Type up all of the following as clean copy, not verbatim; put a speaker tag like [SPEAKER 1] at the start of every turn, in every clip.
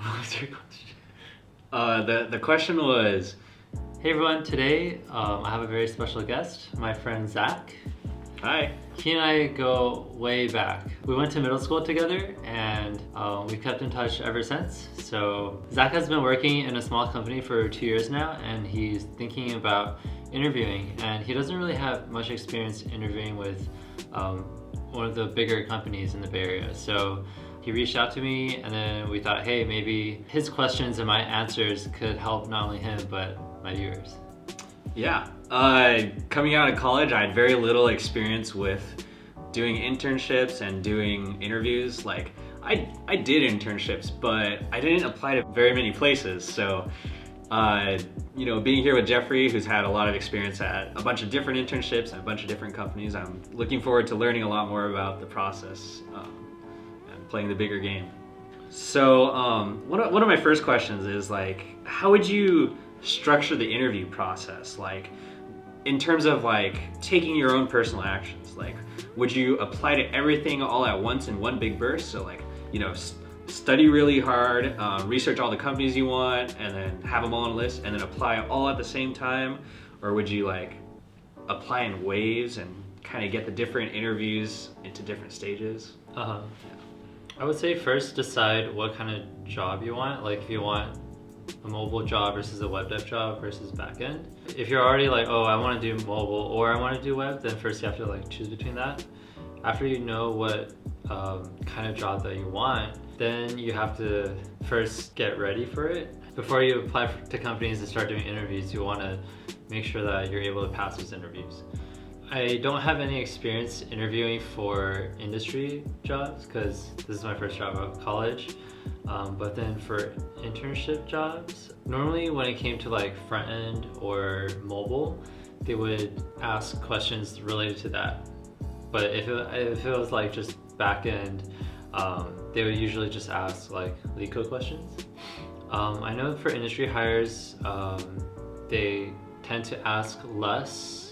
[SPEAKER 1] What's your question?
[SPEAKER 2] The question was,
[SPEAKER 1] Hey everyone, today I have a very special guest, my friend Zach.
[SPEAKER 2] hi.
[SPEAKER 1] He and I go way back. We went to middle school together and we've kept in touch ever since. So Zach has been working in a small company for 2 years now and he's thinking about interviewing, and he doesn't really have much experience interviewing with one of the bigger companies in the Bay Area. So he reached out to me and then we thought, hey, maybe his questions and my answers could help not only him but my viewers.
[SPEAKER 2] Yeah. Coming out of college, I had very little experience with doing internships and doing interviews. Like, I did internships, but I didn't apply to very many places. So, being here with Jeffrey, who's had a lot of experience at a bunch of different internships and a bunch of different companies, I'm looking forward to learning a lot more about the process and playing the bigger game. So, one of my first questions is like, how would you structure the interview process? Like, in terms of like taking your own personal actions, like, would you apply to everything all at once in one big burst? So like, study really hard, research all the companies you want, and then have them all on a list, and then apply all at the same time? Or would you like apply in waves and kind of get the different interviews into different stages?
[SPEAKER 1] Uh-huh. I would say first decide what kind of job you want. Like if you want a mobile job versus a web dev job versus backend. If you're already like, oh, I want to do mobile or I want to do web, then first you have to like choose between that. After you know what kind of job that you want, then you have to first get ready for it. Before you apply to companies and start doing interviews, you want to make sure that you're able to pass those interviews. I don't have any experience interviewing for industry jobs because this is my first job out of college. But then for internship jobs, normally when it came to like front end or mobile, they would ask questions related to that. But if it was like just back end, they would usually just ask like lead code questions. I know for industry hires, they tend to ask less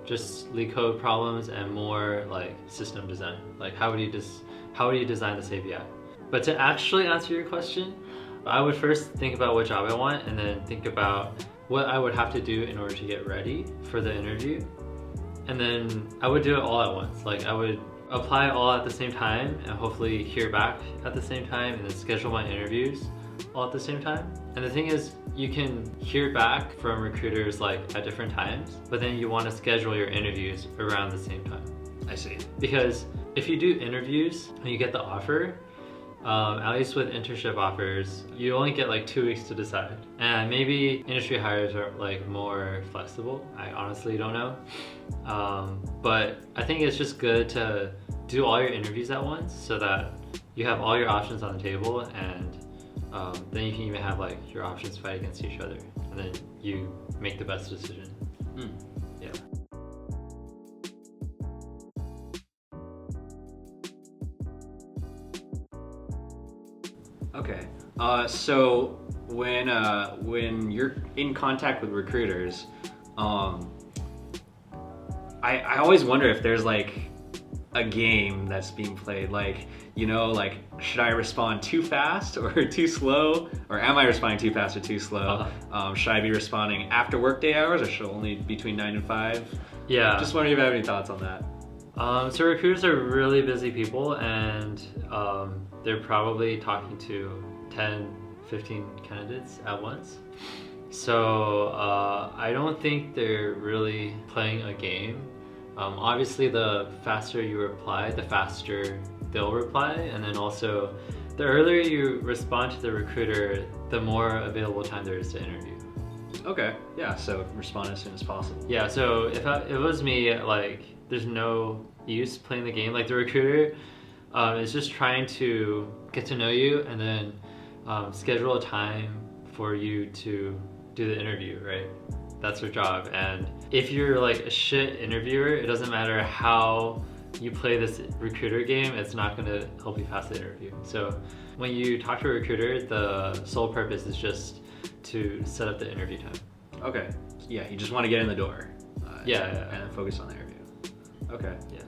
[SPEAKER 1] just lead code problems and more like system design. Like how would you design this API? But to actually answer your question, I would first think about what job I want and then think about what I would have to do in order to get ready for the interview. And then I would do it all at once. Like I would apply all at the same time and hopefully hear back at the same time and then schedule my interviews all at the same time. And the thing is, you can hear back from recruiters like at different times, but then you want to schedule your interviews around the same time.
[SPEAKER 2] I see.
[SPEAKER 1] Because if you do interviews and you get the offer, at least with internship offers, you only get like 2 weeks to decide. And maybe industry hires are like more flexible. I honestly don't know. But I think it's just good to do all your interviews at once so that you have all your options on the table, and then you can even have like your options fight against each other, and then you make the best decision. Yeah.
[SPEAKER 2] Okay. So when you're in contact with recruiters, I always wonder if there's like a game that's being played. Like, like, should I respond too fast or too slow? Or am I responding too fast or too slow? Should I be responding after workday hours, or should it only between 9 and 5?
[SPEAKER 1] Yeah.
[SPEAKER 2] Just wondering if you have any thoughts on that.
[SPEAKER 1] So recruiters are really busy people, and they're probably talking to 10, 15 candidates at once. So I don't think they're really playing a game. Obviously, the faster you reply, the faster they'll reply, and then also the earlier you respond to the recruiter, the more available time there is to interview.
[SPEAKER 2] Okay, yeah, so respond as soon as possible.
[SPEAKER 1] Yeah, so if it was me, like, there's no use playing the game. Like, the recruiter is just trying to get to know you and then schedule a time for you to do the interview, right? That's their job. And if you're like a shit interviewer, it doesn't matter how you play this recruiter game, it's not gonna help you pass the interview. So when you talk to a recruiter, the sole purpose is just to set up the interview time.
[SPEAKER 2] Okay, yeah, you just want to get in the door.
[SPEAKER 1] Yeah.
[SPEAKER 2] And then focus on the interview. Okay.
[SPEAKER 1] Yeah.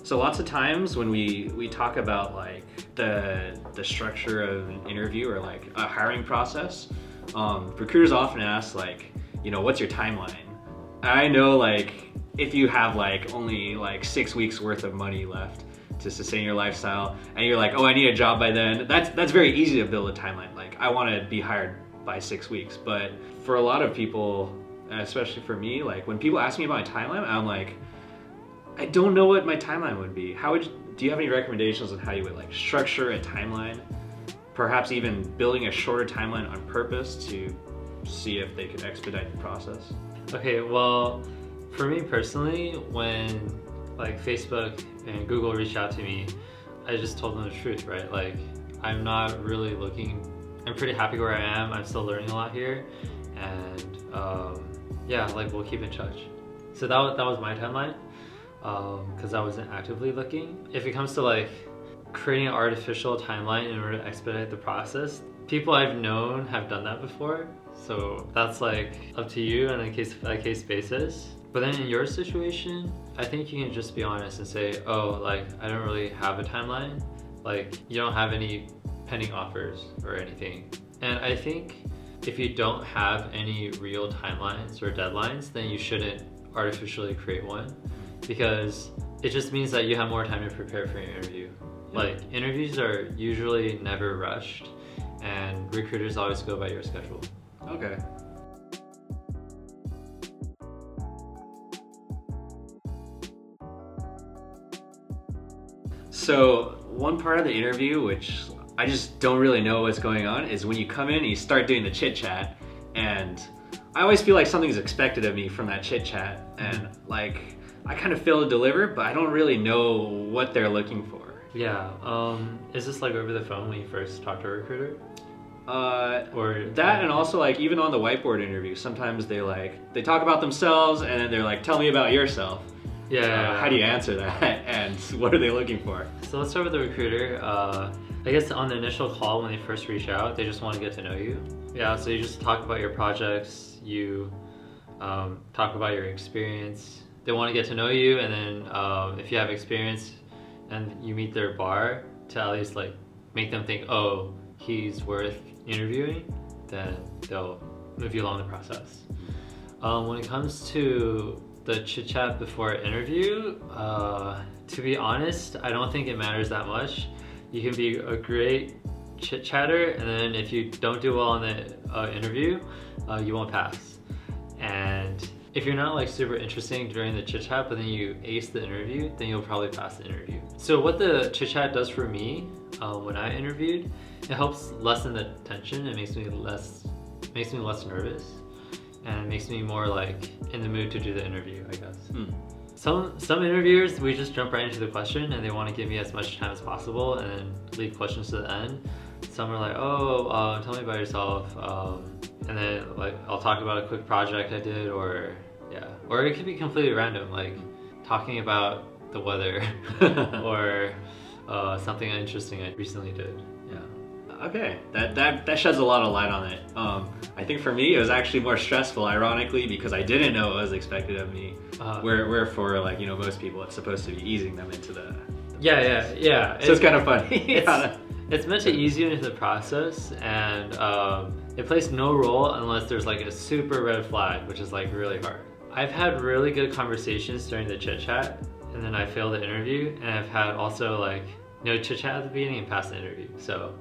[SPEAKER 2] So lots of times when we talk about like the structure of an interview or like a hiring process, recruiters often ask like, you know, what's your timeline? I know like if you have like only like 6 weeks worth of money left to sustain your lifestyle and you're like, oh, I need a job by then, that's very easy to build a timeline. Like I want to be hired by 6 weeks. But for a lot of people, and especially for me, like when people ask me about my timeline, I'm like, I don't know what my timeline would be. Do you have any recommendations on how you would like structure a timeline? Perhaps even building a shorter timeline on purpose to see if they could expedite the process?
[SPEAKER 1] Okay, well, for me personally, when like Facebook and Google reached out to me, I just told them the truth, right? Like, I'm not really looking, I'm pretty happy where I am. I'm still learning a lot here. And yeah, like we'll keep in touch. So that was my timeline, because I wasn't actively looking. If it comes to like creating an artificial timeline in order to expedite the process, people I've known have done that before. So that's like up to you on a case by case basis. But then in your situation, I think you can just be honest and say, oh, like I don't really have a timeline. Like you don't have any pending offers or anything. And I think if you don't have any real timelines or deadlines, then you shouldn't artificially create one, because it just means that you have more time to prepare for your interview. Yeah. Like interviews are usually never rushed, and recruiters always go by your schedule.
[SPEAKER 2] Okay. So one part of the interview, which I just don't really know what's going on, is when you come in and you start doing the chit chat, and I always feel like something's expected of me from that chit chat, and like I kind of fail to deliver, but I don't really know what they're looking for.
[SPEAKER 1] Yeah, is this like over the phone when you first talk to a recruiter?
[SPEAKER 2] Or that, and also like even on the whiteboard interview, sometimes they talk about themselves and then they're like, tell me about yourself.
[SPEAKER 1] Yeah.
[SPEAKER 2] How do you answer that, and what are they looking for?
[SPEAKER 1] So let's start with the recruiter. I guess on the initial call when they first reach out, they just want to get to know you. Yeah, so you just talk about your projects, you talk about your experience. They want to get to know you, and then if you have experience and you meet their bar to at least like make them think, oh, he's worth interviewing, then they'll move you along the process. When it comes to the chit chat before an interview, to be honest, I don't think it matters that much. You can be a great chit chatter, and then if you don't do well on the interview, you won't pass. And if you're not like super interesting during the chit chat, but then you ace the interview, then you'll probably pass the interview. So what the chit chat does for me when I interviewed, it helps lessen the tension. It makes me less nervous, and it makes me more like in the mood to do the interview, I guess. Some interviewers, we just jump right into the question and they want to give me as much time as possible and then leave questions to the end. Some are like, oh, tell me about yourself, and then like I'll talk about a quick project I did, or it could be completely random, like talking about the weather or something interesting I recently did.
[SPEAKER 2] Okay, that sheds a lot of light on it. I think for me it was actually more stressful, ironically, because I didn't know what was expected of me. Where for like, you know, most people it's supposed to be easing them into the
[SPEAKER 1] yeah.
[SPEAKER 2] So it's kind of funny.
[SPEAKER 1] It's meant to ease you into the process, and it plays no role unless there's like a super red flag, which is like really hard. I've had really good conversations during the chit chat, and then I failed the interview, and I've had also like no chit chat at the beginning and pass the interview. So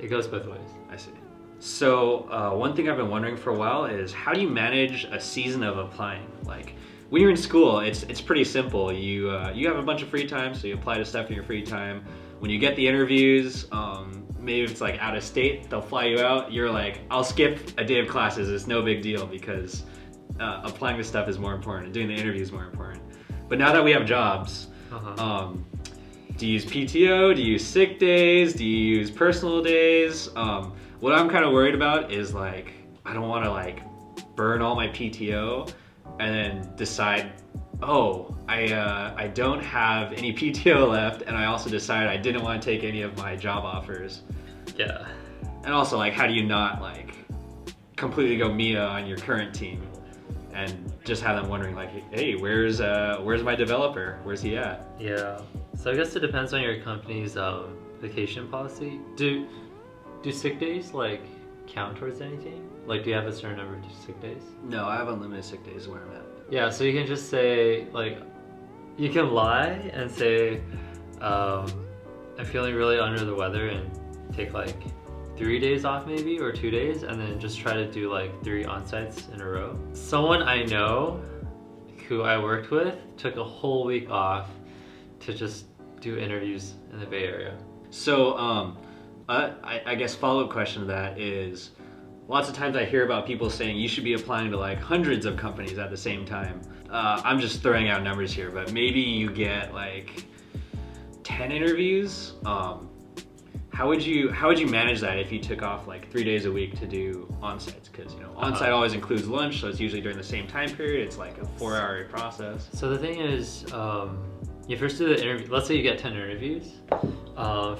[SPEAKER 1] it goes both ways.
[SPEAKER 2] I see. So one thing I've been wondering for a while is, how do you manage a season of applying? Like when you're in school, it's pretty simple. You have a bunch of free time, so you apply to stuff in your free time. When you get the interviews, maybe it's like out of state, they'll fly you out. You're like, I'll skip a day of classes. It's no big deal, because applying to stuff is more important and doing the interview is more important. But now that we have jobs, do you use PTO? Do you use sick days? Do you use personal days? What I'm kind of worried about is like, I don't want to like burn all my PTO and then decide, oh, I don't have any PTO left, and I also decided I didn't want to take any of my job offers.
[SPEAKER 1] Yeah.
[SPEAKER 2] And also, like, how do you not like completely go Mia on your current team and just have them wondering like, hey, where's my developer? Where's he at?
[SPEAKER 1] Yeah. So I guess it depends on your company's vacation policy. Do sick days like count towards anything? Like, do you have a certain number of sick days?
[SPEAKER 2] No, I have unlimited sick days where I'm at.
[SPEAKER 1] Yeah, so you can just say, like, you can lie and say, I'm feeling really under the weather, and take like 3 days off maybe, or 2 days, and then just try to do like 3 on-sites in a row. Someone I know who I worked with took a whole week off to just do interviews in the Bay Area.
[SPEAKER 2] So, I guess follow-up question to that is, lots of times I hear about people saying you should be applying to like hundreds of companies at the same time. I'm just throwing out numbers here, but maybe you get like 10 interviews. How would you manage that if you took off like 3 days a week to do on-sites? Because on-site always includes lunch, so it's usually during the same time period. It's like a 4-hour process.
[SPEAKER 1] So the thing is, you first do the interview. Let's say you get 10 interviews.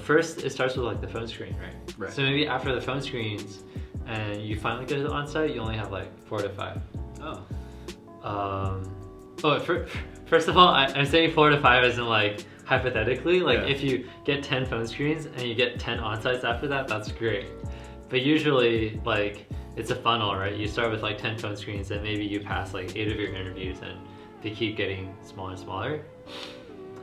[SPEAKER 1] First, it starts with like the phone screen, right?
[SPEAKER 2] Right.
[SPEAKER 1] So maybe after the phone screens, and you finally get it on site, you only have like 4 to 5. First of all, I'm saying 4 to 5 as in like hypothetically, like if you get 10 phone screens and you get 10 on-sites after that, that's great. But usually, like, it's a funnel, right? You start with like 10 phone screens, and maybe you pass like 8 of your interviews, and they keep getting smaller and smaller.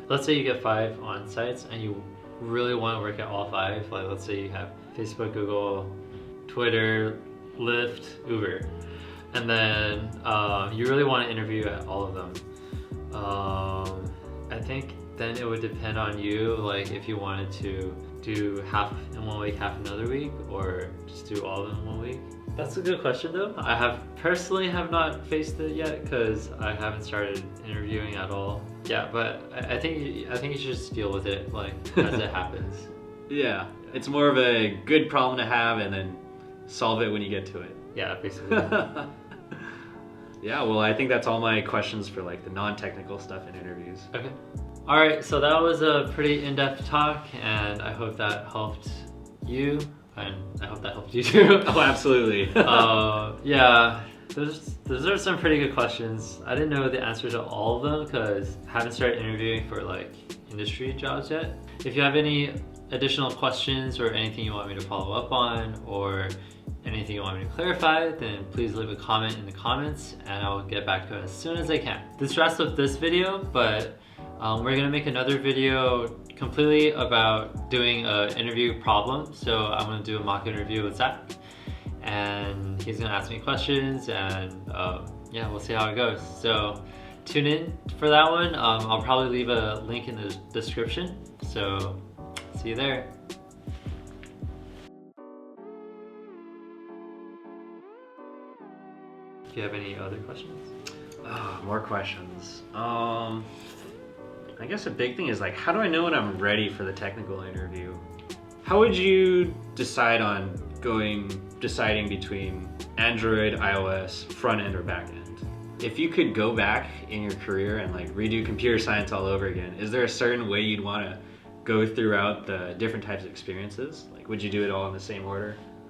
[SPEAKER 1] Let's say you get 5 on-sites and you really want to work at all 5. Like, let's say you have Facebook, Google, Twitter, Lyft, Uber, and then you really want to interview at all of them. I think then it would depend on you, like if you wanted to do half in 1 week, half another week, or just do all of them in 1 week. That's a good question though. I personally have not faced it yet because I haven't started interviewing at all. Yeah, but I think you should just deal with it like as it happens.
[SPEAKER 2] Yeah, it's more of a good problem to have, and then solve it when you get to it.
[SPEAKER 1] Yeah, basically.
[SPEAKER 2] Yeah, well, I think that's all my questions for like the non-technical stuff in interviews.
[SPEAKER 1] Okay. All right, so that was a pretty in-depth talk, and I hope that helped you, and I hope that helped you too.
[SPEAKER 2] Oh, absolutely.
[SPEAKER 1] Yeah, those are some pretty good questions. I didn't know the answer to all of them because I haven't started interviewing for like industry jobs yet. If you have any additional questions or anything you want me to follow up on, or anything you want me to clarify, then please leave a comment in the comments and I'll get back to it as soon as I can. This wraps up this video, but we're gonna make another video completely about doing an interview problem. So I'm gonna do a mock interview with Zach, and he's gonna ask me questions, and yeah, we'll see how it goes. So tune in for that one. I'll probably leave a link in the description. So see you there. Do you have any other questions?
[SPEAKER 2] More questions. I guess a big thing is like, how do I know when I'm ready for the technical interview? How would you decide on deciding between Android, iOS, front end or back end? If you could go back in your career and like redo computer science all over again, is there a certain way you'd want to go throughout the different types of experiences? Like, would you do it all in the same order?